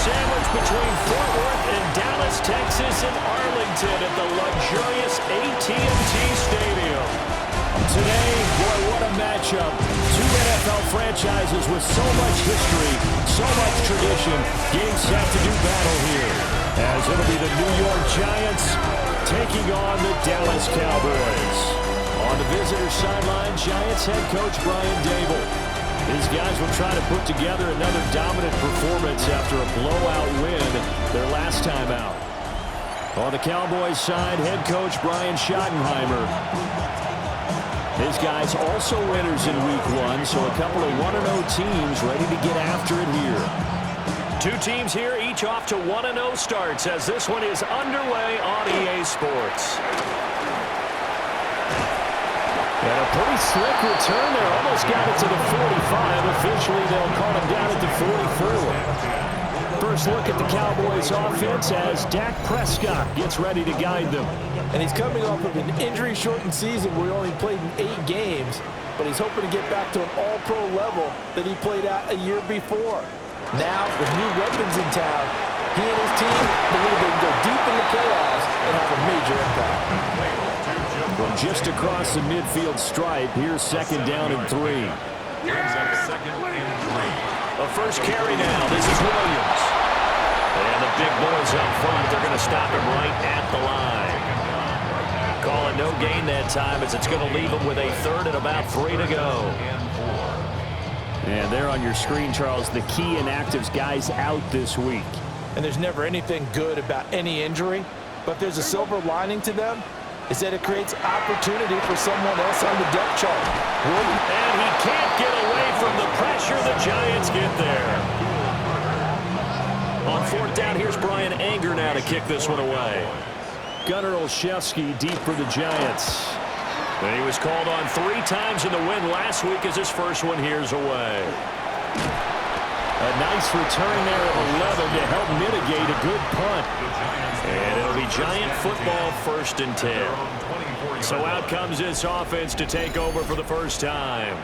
sandwiched between Fort Worth and Dallas, Texas, and Arlington at the luxurious AT&T Stadium. Today, boy, what a matchup. Two NFL franchises with so much history, so much tradition. Game set to do battle here, as it'll be the New York Giants taking on the Dallas Cowboys. On the visitor sideline, Giants head coach Brian Dable. These guys will try to put together another dominant performance after a blowout win their last time out. On the Cowboys side, head coach Brian Schottenheimer. His guys also winners in Week 1, so a couple of 1-0 teams ready to get after it here. Two teams here, each off to 1-0 starts as this one is underway on EA Sports. And a pretty slick return there. Almost got it to the 45. Officially, they'll call him down at the 44. First look at the Cowboys offense as Dak Prescott gets ready to guide them. And he's coming off of an injury-shortened season where he only played in 8 games, but he's hoping to get back to an all-pro level that he played at a year before. Now, with new weapons in town, he and his team believe they can go deep in the playoffs and have a major impact. From just across the midfield stripe, here's second down and 3. A first carry now. This is Williams. And the big boys up front, they're going to stop him right at the line. Calling no gain that time as it's going to leave him with a third and about 3 to go. And there on your screen, Charles, the key inactives guys out this week. And there's never anything good about any injury, but there's a silver lining to them. Is that it creates opportunity for someone else on the depth chart. And he can't get away from the pressure. The Giants get there. On fourth down, here's Brian Anger now to kick this one away. Gunnar Olszewski deep for the Giants. And he was called on 3 times in the win last week as his first one here's away. A nice return there of 11 to help mitigate a good punt. And it'll be Giant football 1st and 10. So out comes this offense to take over for the first time.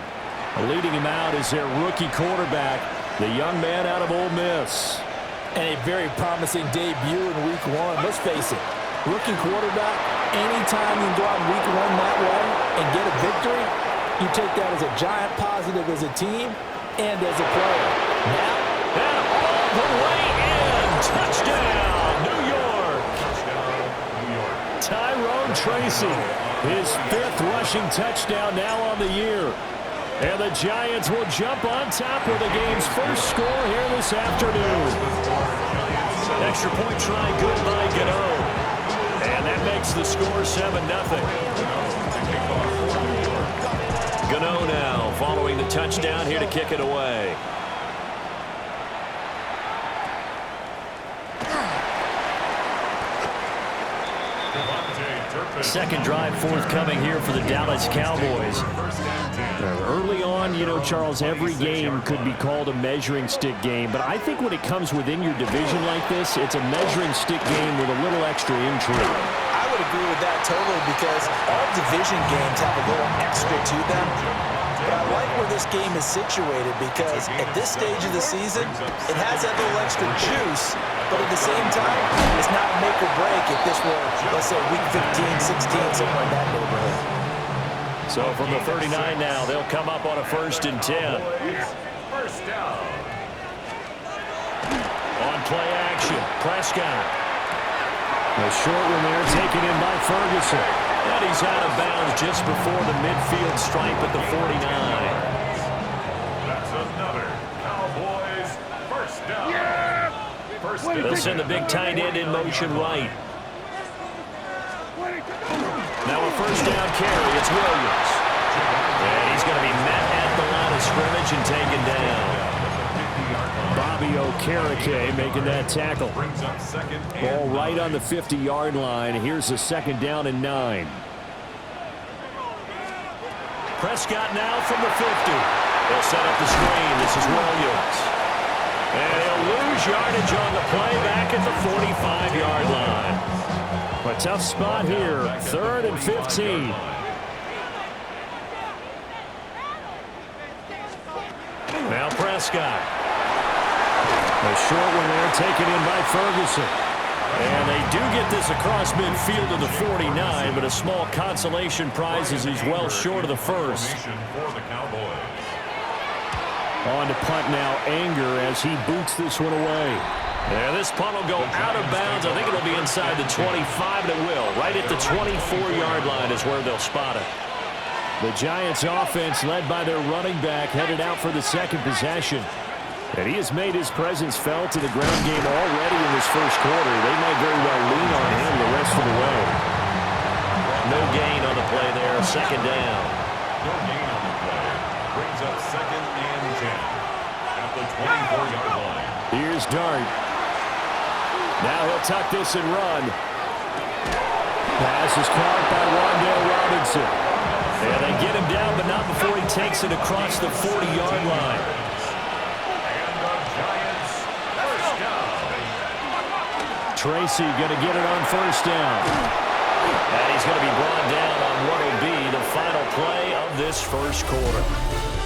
Leading him out is their rookie quarterback, the young man out of Ole Miss. And a very promising debut in Week 1. Let's face it, rookie quarterback, anytime you can go out in Week 1 that way and get a victory, you take that as a giant positive as a team and as a player. Now, and all the way in. Touchdown, New York. Tyrone Tracy, his 5th rushing touchdown now on the year. And the Giants will jump on top with the game's first score here this afternoon. Extra point try good by Gano. And that makes the score 7-0. Gano now following the touchdown here to kick it away. Second drive forthcoming here for the Dallas Cowboys. Early on, you know, Charles, every game could be called a measuring stick game. But I think when it comes within your division like this, it's a measuring stick game with a little extra intrigue. I would agree with that totally because all division games have a little extra to them. But I like where this game is situated because at this stage of the season, it has that little extra juice. But at the same time, it's not make or break if this were, let's say, Week 15, 16, somewhere in that neighborhood. So from the 39 now, they'll come up on a 1st and 10. First down. On play action, Prescott. A short one there taken in by Ferguson. And he's out of bounds just before the midfield stripe at the 49. That's another Cowboys first down. Yeah! They'll send the big tight end in motion right. Now a first down carry. It's Williams. And he's going to be met at the line of scrimmage and taken down. Bobby Okereke making that tackle. Ball right on the 50-yard line. Here's a second down and 9. Prescott now from the 50. They'll set up the screen. This is Williams. And he'll lose yardage on the play back at the 45-yard line. A tough spot here. 3rd and 15. Now Prescott. A short one there taken in by Ferguson. And they do get this across midfield to the 49, but a small consolation prize as he's well short of the first. On to punt now, Anger as he boots this one away. Yeah, this punt will go out of bounds. I think it'll be inside the 25, and it will. Right at the 24-yard line is where they'll spot it. The Giants offense led by their running back headed out for the second possession. And he has made his presence felt in the ground game already in this first quarter. They might very well lean on him the rest of the way. No gain on the play there, second down. No gain on the play. Brings up 2nd and 10 at the 24-yard line. Here's Dart. Now he'll tuck this and run. Pass is caught by Wan'Dale Robinson. And they get him down, but not before he takes it across the 40-yard line. Tracy going to get it on first down. And he's going to be brought down on what will be the final play of this first quarter.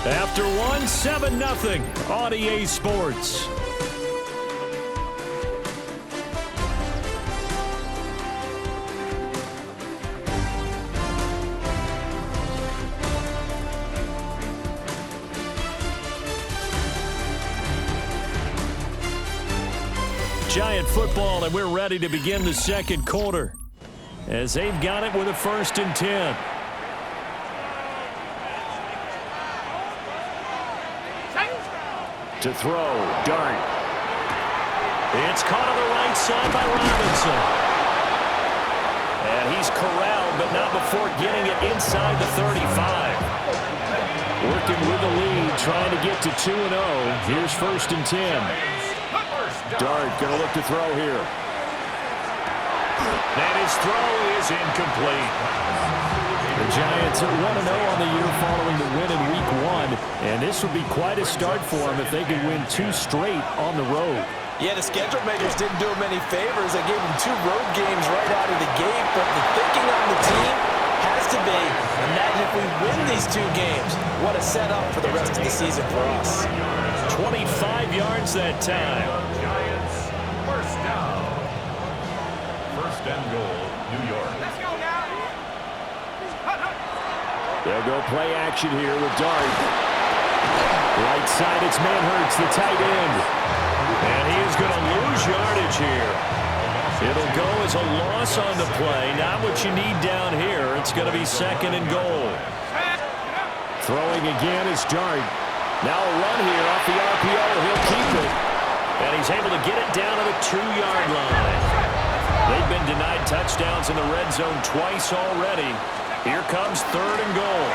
After one, 7-0 on EA Sports. Giant football, and we're ready to begin the second quarter as they've got it with a 1st and 10. To throw, Dart. It's caught on the right side by Robinson. And he's corralled, but not before getting it inside the 35. Working with the lead, trying to get to 2-0. Here's 1st and 10. Dart going to look to throw here. And his throw is incomplete. The Giants are 1-0 on the year following the win in Week 1. And this would be quite a start for them if they could win 2 straight on the road. Yeah, the schedule makers didn't do them any favors. They gave them 2 road games right out of the gate. But the thinking on the team has to be, imagine if we win these 2 games. What a setup for the rest of the season for us. 25 yards that time. Giants, 1st down. 1st and goal, New York. Let's go now. They'll go play action here with Dart. Right side, it's Manhurts, the tight end. And he is going to lose yardage here. It'll go as a loss on the play. Not what you need down here. It's going to be 2nd and goal. Throwing again is Dart. Now a run here off the RPO. He'll keep it. And he's able to get it down to the 2-yard line. They've been denied touchdowns in the red zone twice already. Here comes 3rd and goal.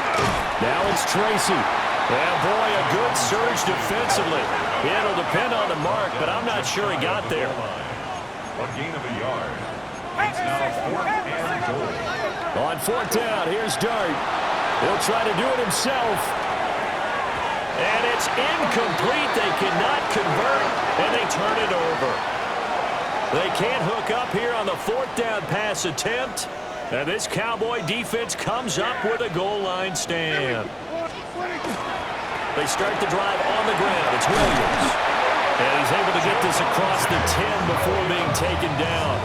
Now it's Tracy. And boy, a good surge defensively. It'll depend on the mark, but I'm not sure he got there. A gain of a yard. It's now 4th and goal. On 4th down, here's Dart. He'll try to do it himself. And it's incomplete. They cannot convert, and they turn it over. They can't hook up here on the 4th down pass attempt. And this Cowboy defense comes up with a goal line stand. They start the drive on the ground. It's Williams. And he's able to get this across the 10 before being taken down.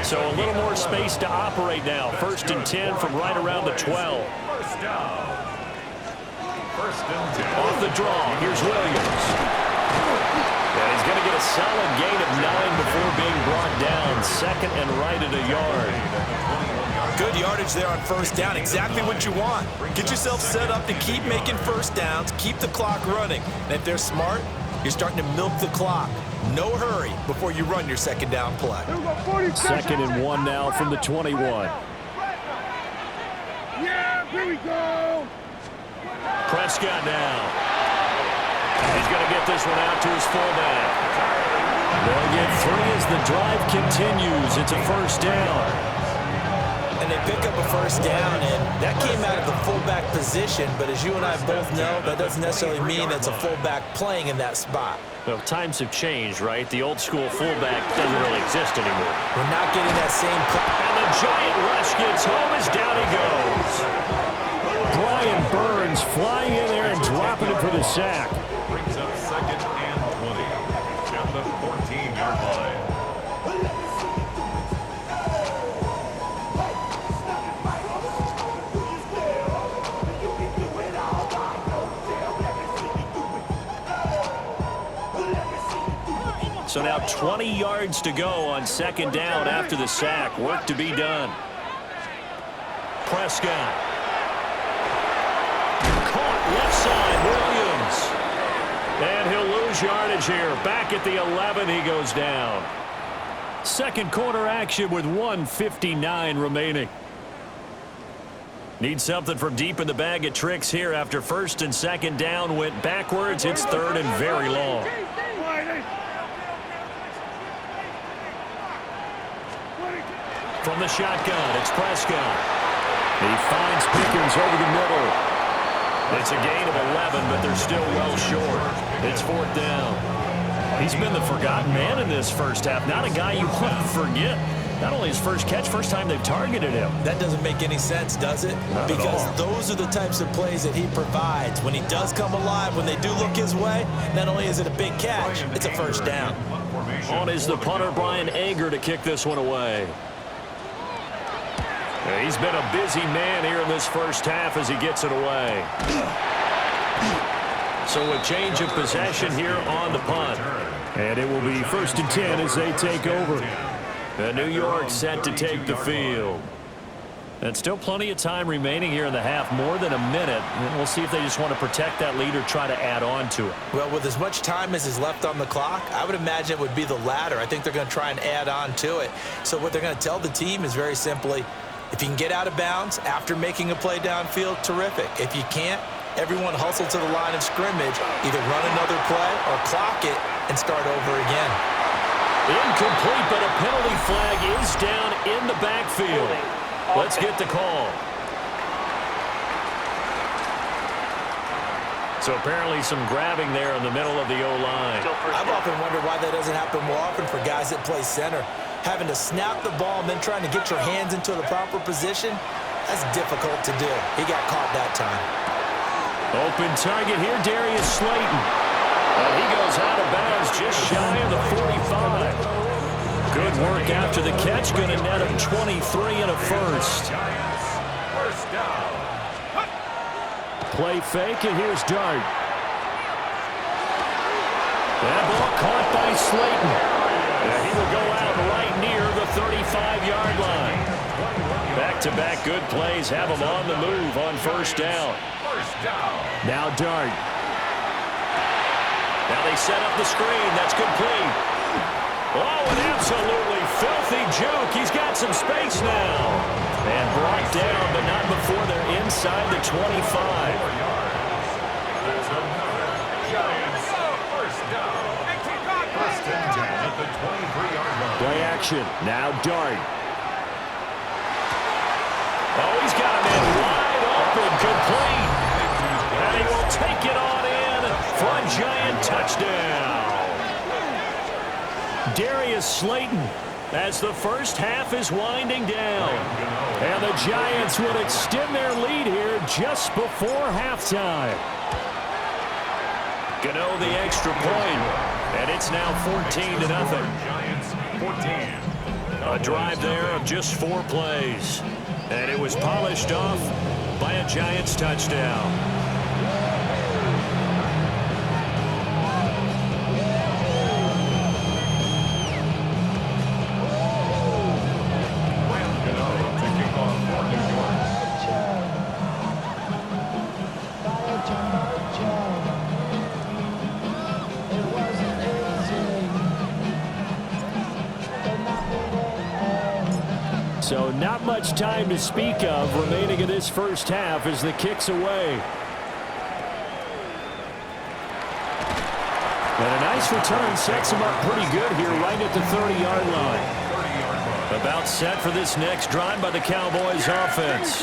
So a little more space to operate now. 1st and 10 from right around the 12. 1st down. 1st and 10. Off the draw, here's Williams. And he's going to get a solid gain of 9 before being brought down. 2nd and right at a yard. Good yardage there on 1st down. Exactly what you want. Get yourself set up to keep making 1st downs, keep the clock running. And if they're smart, you're starting to milk the clock. No hurry before you run your 2nd down play. 2nd and 1 now from the 21. Yeah, here we go. Prescott now. He's going to get this one out to his fullback. They'll get 3 as the drive continues. It's a 1st down. And they pick up a 1st down, and that came out of the fullback position. But as you and I both know, that doesn't necessarily mean that's a fullback playing in that spot. Well, times have changed, right? The old school fullback doesn't really exist anymore. We're not getting that same. And the giant rush gets home as down he goes. Brian Burns flying in there and dropping it for the sack. Brings up 2nd and 20. 14-yard line. So now 20 yards to go on second down after the sack. Work to be done. Prescott. Caught left side, Williams. And he'll lose yardage here. Back at the 11, he goes down. Second quarter action with 1:59 remaining. Need something from deep in the bag of tricks here after first and second down went backwards. It's third and very long. From the shotgun, it's Prescott. He finds Pickens over the middle. It's a gain of 11, but they're still well short. It's fourth down. He's been the forgotten man in this first half. Not a guy you want to forget. Not only his first catch, first time they've targeted him. That doesn't make any sense, does it? Because those are the types of plays that he provides. When he does come alive, when they do look his way, not only is it a big catch, it's a first down. On is the punter, Brian Ager, to kick this one away. He's been a busy man here in this first half as he gets it away. So a change of possession here on the punt. And it will be first and 10 as they take over. And New York set to take the field. And still plenty of time remaining here in the half, more than a minute. And we'll see if they just want to protect that lead or try to add on to it. Well, with as much time as is left on the clock, I would imagine it would be the latter. I think they're going to try and add on to it. So what they're going to tell the team is very simply, if you can get out of bounds after making a play downfield, terrific. If you can't, everyone hustle to the line of scrimmage, either run another play or clock it and start over again. Incomplete, but a penalty flag is down in the backfield. Let's get the call. So apparently some grabbing there in the middle of the O-line. I've often wondered why that doesn't happen more often for guys that play center. Having to snap the ball and then trying to get your hands into the proper position, that's difficult to do. He got caught that time. Open target here, Darius Slayton. And he goes out of bounds just shy of the 45. Good work after the catch. Going to net him 23 and a first. Play fake, and here's Dart. That ball caught by Slayton. And he will go out right near the 35-yard line. Back-to-back good plays have him on the move on first down. Now Dart. Now they set up the screen. That's complete. Oh, an absolutely filthy juke. He's got some space now. And brought down, but not before they're inside the 25. Play action. Now Dart. Oh, he's got him in wide open. Complete. And he will take it on in for a giant touchdown. Darius Slayton as the first half is winding down. And the Giants would extend their lead here just before halftime. Gano the extra point, and it's now 14-0. Giants 14. A drive there of just 4 plays. And it was polished off by a Giants touchdown. So not much time to speak of remaining in this first half as the kick's away. And a nice return sets him up pretty good here right at the 30-yard line. About set for this next drive by the Cowboys offense.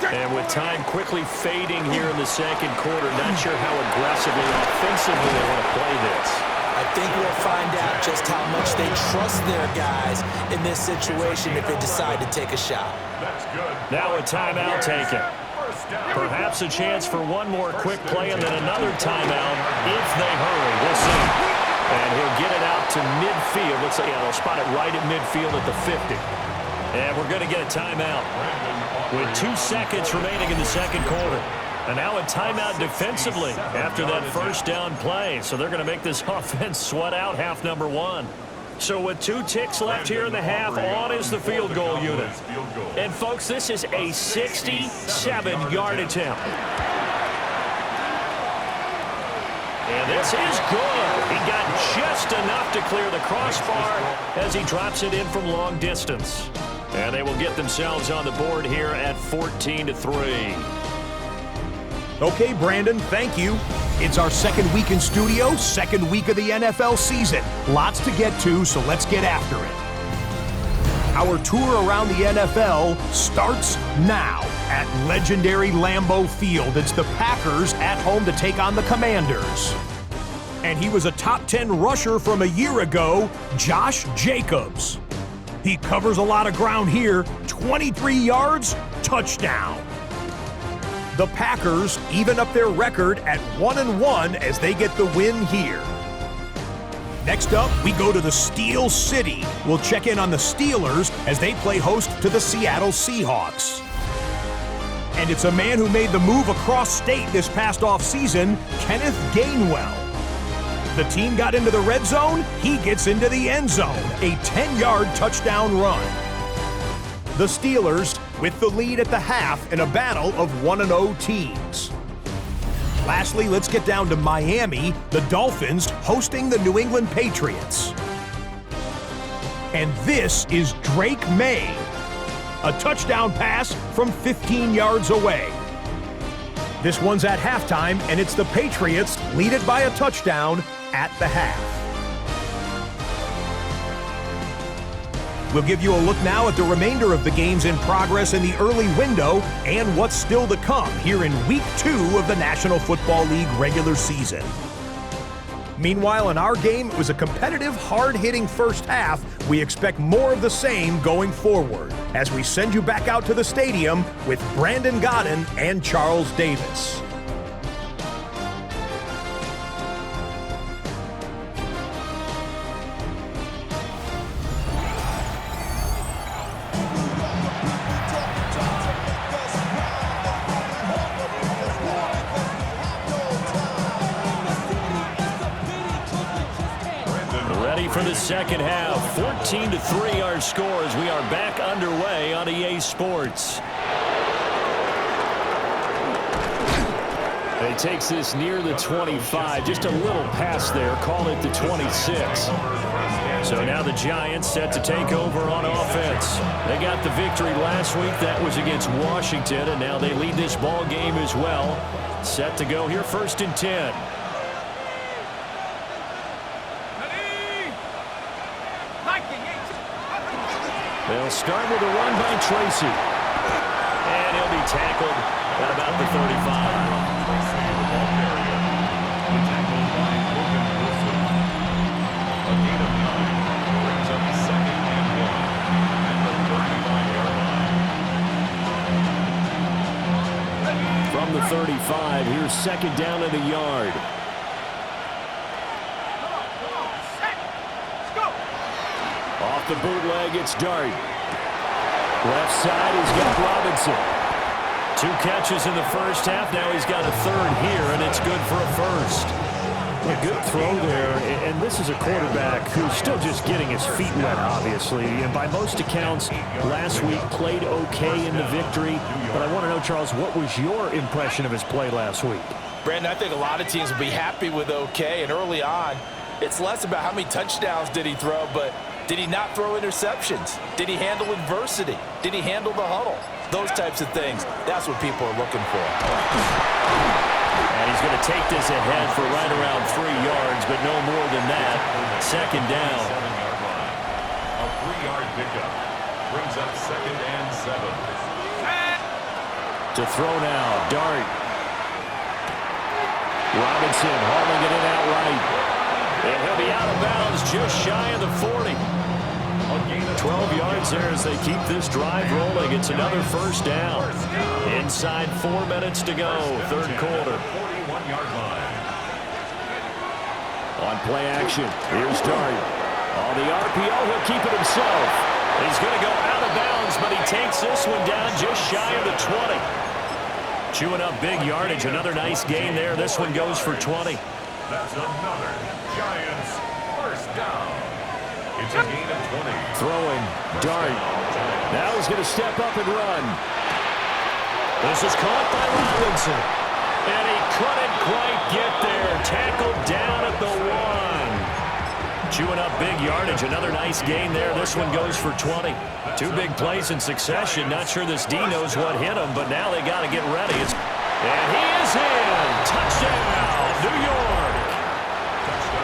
And with time quickly fading here in the second quarter, not sure how aggressively offensively they want to play this. I think we'll find out just how much they trust their guys in this situation if they decide to take a shot. Now a timeout taken. Perhaps a chance for one more quick play and then another timeout if they hurry. We'll see. And he'll get it out to midfield. Looks like, yeah, they'll spot it right at midfield at the 50. And we're going to get a timeout with 2 seconds remaining in the second quarter. And now a timeout defensively after that first down play. So they're going to make this offense sweat out half number 1. So with 2 ticks left here in the half, on is the field goal unit. And, folks, this is a 67-yard attempt. And this is good. He got just enough to clear the crossbar as he drops it in from long distance. And they will get themselves on the board here at 14-3. Okay, Brandon, thank you. It's our second week in studio, second week of the NFL season. Lots to get to, so let's get after it. Our tour around the NFL starts now at legendary Lambeau Field. It's the Packers at home to take on the Commanders. And he was a top 10 rusher from a year ago, Josh Jacobs. He covers a lot of ground here, 23 yards, touchdown. The Packers even up their record at 1-1 as they get the win here. Next up, we go to the Steel City. We'll check in on the Steelers as they play host to the Seattle Seahawks. And it's a man who made the move across state this past offseason, Kenneth Gainwell. The team got into the red zone, he gets into the end zone, a 10-yard touchdown run. The Steelers with the lead at the half in a battle of 1-0 teams. Lastly, let's get down to Miami, the Dolphins hosting the New England Patriots. And this is Drake May. A touchdown pass from 15 yards away. This one's at halftime, and it's the Patriots lead it by a touchdown at the half. We'll give you a look now at the remainder of the games in progress in the early window and what's still to come here in Week 2 of the National Football League regular season. Meanwhile, in our game, it was a competitive, hard-hitting first half. We expect more of the same going forward as we send you back out to the stadium with Brandon Godden and Charles Davis. For the second half, 14-3 our scores. We are back underway on EA Sports. He takes this near the 25, just a little pass there, call it the 26. So now the Giants set to take over on offense. They got the victory last week. That was against Washington, and now they lead this ball game as well. Set to go here, 1st and 10. They'll start with a run by Tracy. And he'll be tackled at about the 35. From the 35, here's 2nd down and a yard. Off the bootleg, it's Dart. Left side, he's got Robinson. 2 catches in the first half. Now he's got a 3rd here, and it's good for a 1st. A good throw there, and this is a quarterback who's still just getting his feet wet, obviously. And by most accounts, last week played okay in the victory. But I want to know, Charles, what was your impression of his play last week? Brandon, I think a lot of teams will be happy with okay. And early on, it's less about how many touchdowns did he throw, but did he not throw interceptions? Did he handle adversity? Did he handle the huddle? Those types of things. That's what people are looking for. And he's going to take this ahead for right around 3 yards, but no more than that. 2nd down. A 3-yard pickup brings up 2nd and 7. To throw now, Dart. Robinson hauling it in outright. And he'll be out of bounds just shy of the 40. 12 yards there as they keep this drive rolling. It's another 1st down. Inside 4 minutes to go, 3rd quarter. 41-yard line. On On play action, here's Dart. On the RPO, he'll keep it himself. He's going to go out of bounds, but he takes this one down just shy of the 20. Chewing up big yardage. Another nice gain there. This one goes for 20. That's another Giants first down. It's a gain of 20. Throwing, Dart. Now he's going to step up and run. This is caught by Robinson. And he couldn't quite get there. Tackled down at the 1. Chewing up big yardage. Another nice gain there. This one goes for 20. Two big plays in succession. Not sure this D knows what hit him, but now they got to get ready. And he is in. Touchdown, New York.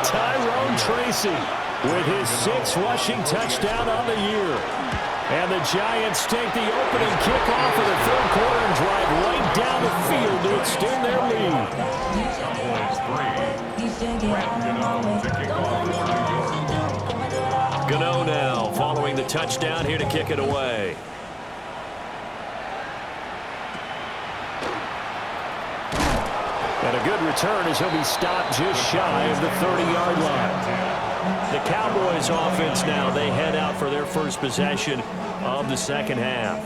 Tyrone Tracy with his 6th rushing touchdown on the year. And the Giants take the opening kickoff of the third quarter and drive right down the field to extend their lead. Gano now following the touchdown here to kick it away. And a good return as he'll be stopped just shy of the 30-yard line. The Cowboys offense now, they head out for their first possession of the second half.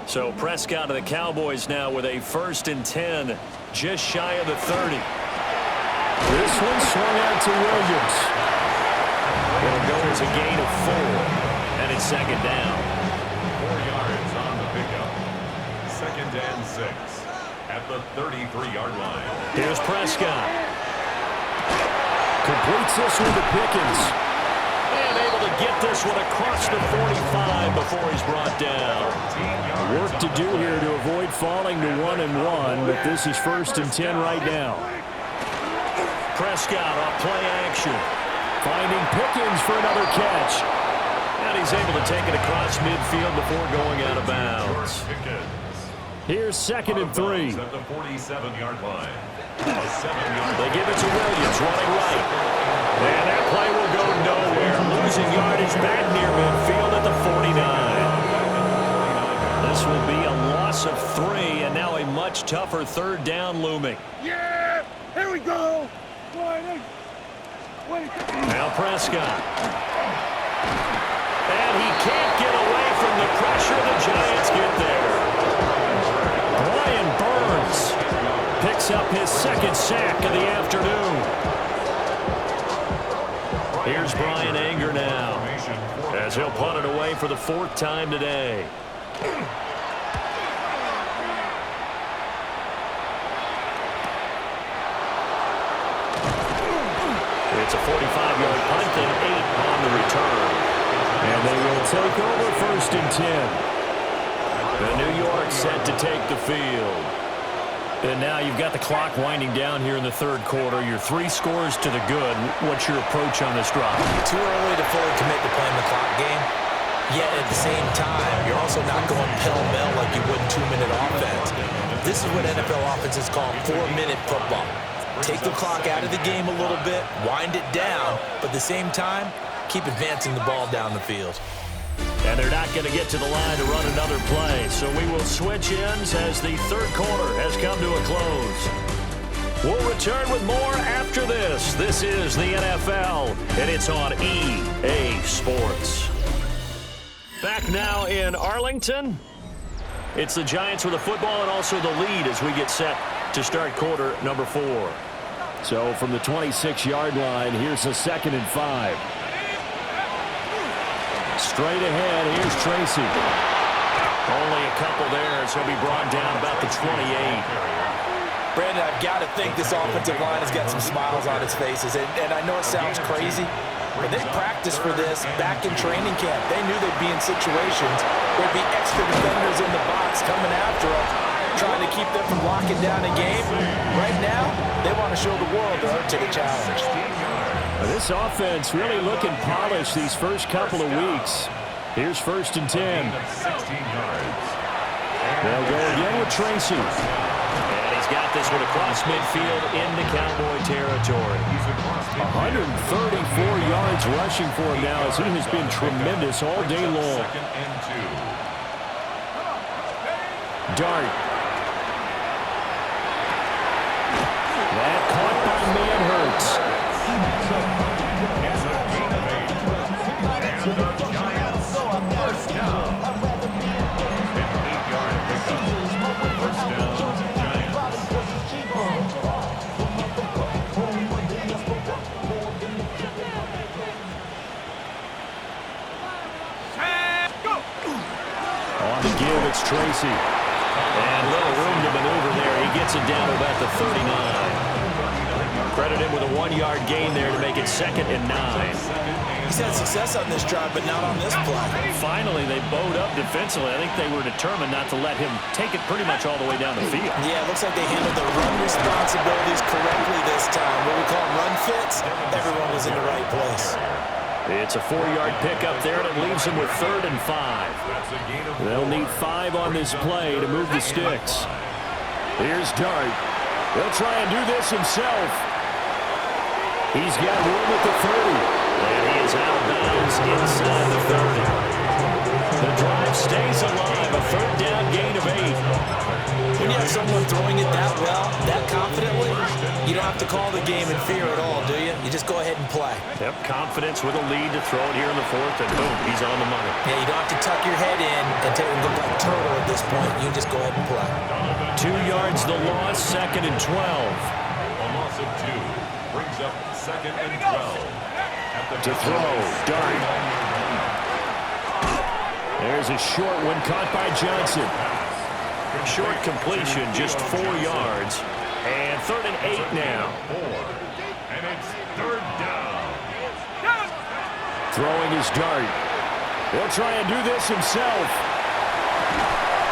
So Prescott of the Cowboys now with a 1st and 10, just shy of the 30. This one swung out to Williams. It'll go as a gain of 4, and it's second down. 4 yards on the pickup. 2nd and 6 at the 33-yard line. Here's Prescott. Completes this one to Pickens. And able to get this one across the 45 before he's brought down. Work to do here to avoid falling to 1-1, but this is 1st and 10 right now. Prescott off play action. Finding Pickens for another catch. And he's able to take it across midfield before going out of bounds. Here's 2nd and 3. At the 47-yard line. They give it to Williams running right. And that play will go nowhere. Losing yardage back near midfield at the 49. This will be a loss of 3, and now a much tougher 3rd down looming. Yeah! Here we go! Now Prescott. And he can't get away from the pressure. The Giants get there. Brian Burns picks up his 2nd sack of the afternoon. Here's Brian Anger now as he'll punt it away for the 4th time today. It's a 45-yard punt and 8 on the return. And they will take over 1st and 10. The New York set to take the field. And now you've got the clock winding down here in the 3rd quarter. You're 3 scores to the good. What's your approach on this drive? Too early to fully commit to playing the clock game. Yet at the same time, you're also not going pell-mell like you would in 2-minute offense. This is what NFL offenses call 4-minute football. Take the clock out of the game a little bit, wind it down, but at the same time, keep advancing the ball down the field. And they're not going to get to the line to run another play, so we will switch ends as the 3rd quarter has come to a close. We'll return with more after this. This is the NFL, and it's on EA Sports. Back now in Arlington. It's the Giants with the football and also the lead as we get set to start quarter number 4. So from the 26-yard line, here's a 2nd and 5. Straight ahead, here's Tracy. Only a couple there, so he'll be brought down about the 28. Brandon, I've got to think this offensive line has got some smiles on its faces. And I know it sounds crazy, but they practiced for this back in training camp. They knew they'd be in situations where there'd be extra defenders in the box coming after them, trying to keep them from locking down a game. Right now, they want to show the world they're up to the challenge. This offense really looking polished these first couple of weeks. Here's 1st and 10. They'll go again with Tracy. And he's got this one across midfield into Cowboy territory. 134 yards rushing for him now as he has been tremendous all day long. Dart. That caught by Manhurts. the Giants first down. An 8-yard pickup. First down, Giants. On the give, it's Tracy. And little room to maneuver there. He gets it down to about the 39. Credit him with a 1-yard gain there to make it 2nd and 9. He's had success on this drive, but not on this play. Finally, they bowed up defensively. I think they were determined not to let him take it pretty much all the way down the field. Yeah, it looks like they handled their run responsibilities correctly this time. What we call run fits, everyone was in the right place. It's a 4-yard pickup there, and it leaves them with 3rd and 5. They'll need 5 on this play to move the sticks. Here's Dart. He'll try and do this himself. He's got room at the 30. And he is out of bounds inside the 30. The drive stays alive. A 3rd down gain of 8. When you have someone throwing it that well, that confidently, you don't have to call the game in fear at all, do you? You just go ahead and play. Yep, confidence with a lead to throw it here in the 4th, and boom, he's on the money. Yeah, you don't have to tuck your head in and take and go like turtle at this point. You just go ahead and play. 2 yards the loss, 2nd and 12. A loss of 2 brings up 2nd and 12. To throw, Dart. There's a short one caught by Johnson. Short completion, just 4 yards. And 3rd and 8 now. And it's 3rd down. Throwing his Dart. He'll try and do this himself.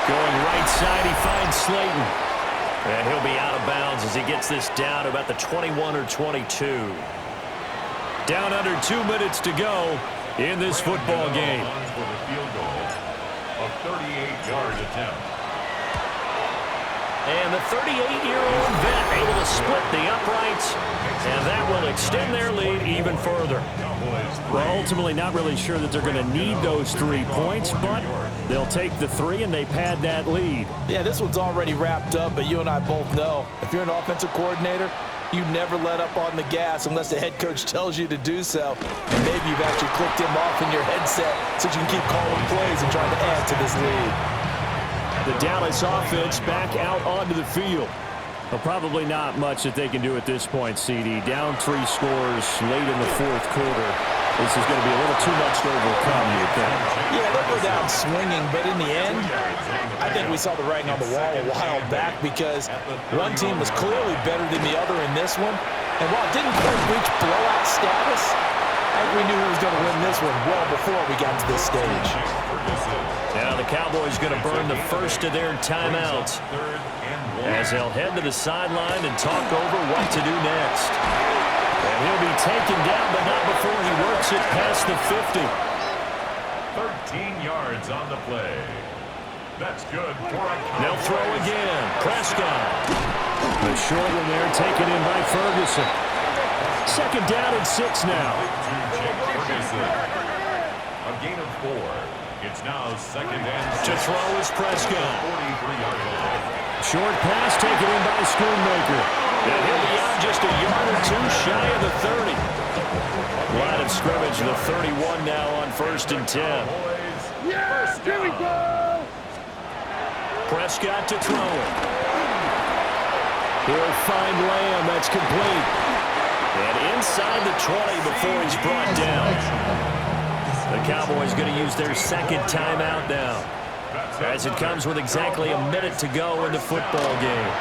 Going right side, he finds Slayton. And he'll be out of bounds as he gets this down to about the 21 or 22. Down under 2 minutes to go in this football game. For the field goal, a 38-yard attempt. And the 38-year-old vet able to split the uprights, and that will extend their lead even further. Well, ultimately not really sure that they're going to need those 3 points, but they'll take the 3 and they pad that lead. Yeah, this one's already wrapped up, but you and I both know if you're an offensive coordinator, you never let up on the gas unless the head coach tells you to do so. And maybe you've actually clicked him off in your headset so you can keep calling plays and trying to add to this lead. The Dallas offense back out onto the field. Well, probably not much that they can do at this point, CD. Down 3 scores late in the 4th quarter. This is going to be a little too much to overcome, you think. Yeah, they'll go down swinging, but in the end, I think we saw the writing on the wall a while back because one team was clearly better than the other in this one. And while it didn't quite reach blowout status, I think we knew who was going to win this one well before we got to this stage. Now the Cowboys going to burn the first of their timeouts as they'll head to the sideline and talk over what to do next. And he'll be taken down, but not before he works it past the 50. 13 yards on the play. That's good for a They'll throw again. Prescott. The short one there taken in by Ferguson. 2nd down and 6 now. Ferguson. A gain of 4. It's now 2nd and 6. To throw is Prescott. 43-yard line. Short pass taken in by Schoonmaker. And he'll be out just a yard or 2 shy of the 30. Line of scrimmage, the 31 now on 1st and 10. Yeah, here we go! Prescott to throw it. He'll find Lamb. That's complete. And inside the 20 before he's brought down. The Cowboys going to use their 2nd timeout now, as it comes with exactly a minute to go in the football game.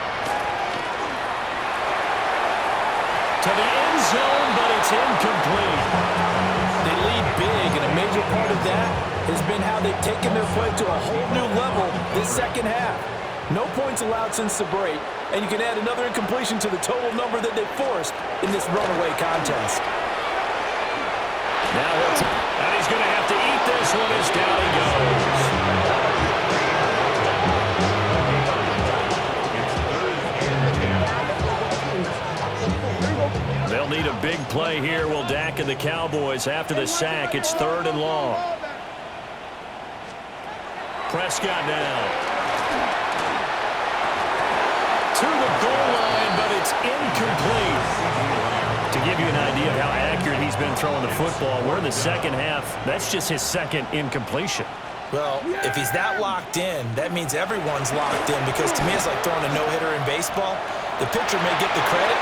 To the end zone, but it's incomplete. They lead big, and a major part of that has been how they've taken their play to a whole new level this 2nd half. No points allowed since the break, and you can add another incompletion to the total number that they forced in this runaway contest. Now and he's going to have to eat this one as down he goes. They'll need a big play here. Will Dak and the Cowboys after the sack. It's 3rd and long. Prescott now. To the goal line, but it's incomplete. To give you an idea of how accurate he's been throwing the football, we're in the second half. That's just his second incompletion. Well, if he's that locked in, that means everyone's locked in, because to me it's like throwing a no-hitter in baseball. The pitcher may get the credit.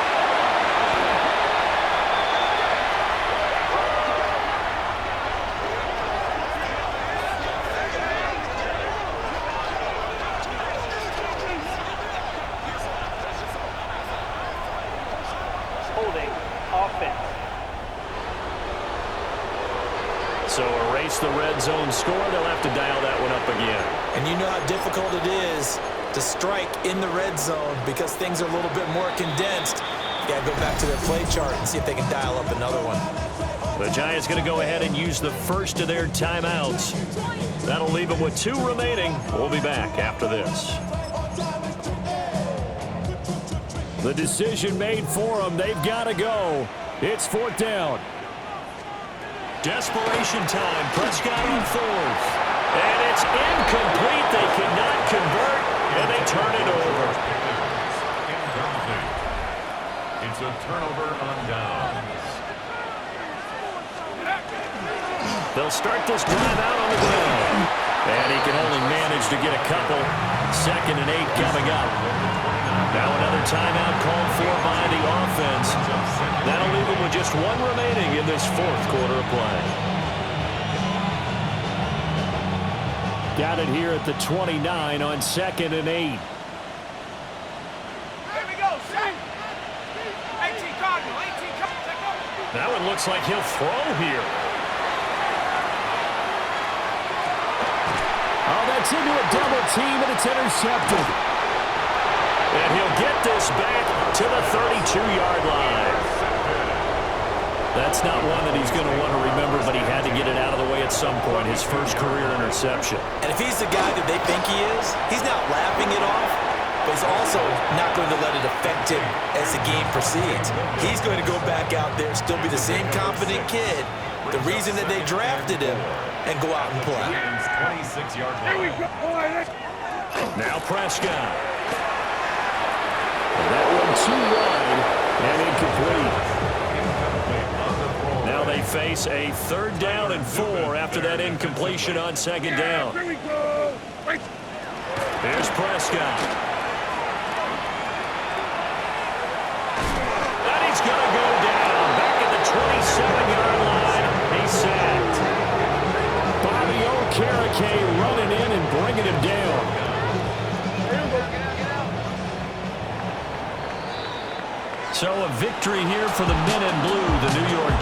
Holding offense. So erase the red zone score. They'll have to dial that one up again. And you know how difficult it is to strike in the red zone because things are a little bit more condensed. You got to go back to their play chart and see if they can dial up another one. The Giants going to go ahead and use the first of their timeouts. That'll leave them with 2 remaining. We'll be back after this. The decision made for them. They've got to go. It's 4th down. Desperation time. Prescott on 4th. And it's incomplete. They cannot convert, and they turn it over. Incomplete. It's a turnover on downs. They'll start this drive out on the ground. And he can only manage to get a couple. 2nd and 8 coming up. Now another timeout called for by the offense. That'll leave them with just 1 remaining in this 4th quarter of play. Got it here at the 29 on 2nd and 8. Here we go, set. 18 Cardinal, 18 Cardinal. That one looks like he'll throw here. Oh, that's into a double team, and it's intercepted. And he'll get this back to the 32-yard line. That's not one that he's going to want to remember, but he had to get it out of the way at some point, his first career interception. And if he's the guy that they think he is, he's not laughing it off, but he's also not going to let it affect him as the game proceeds. He's going to go back out there, still be the same confident kid, the reason that they drafted him, and go out and play. 26-yard Here we line. go, boy. Now Prescott. That one too wide and incomplete. Now they face a 3rd down and 4 after that incompletion on 2nd down. Here we go. Wait. There's Prescott. And he's going to go down. Back at the 27-yard line. He's sacked. Bobby Okereke running in and bringing him down. So a victory here for the men in blue, the New York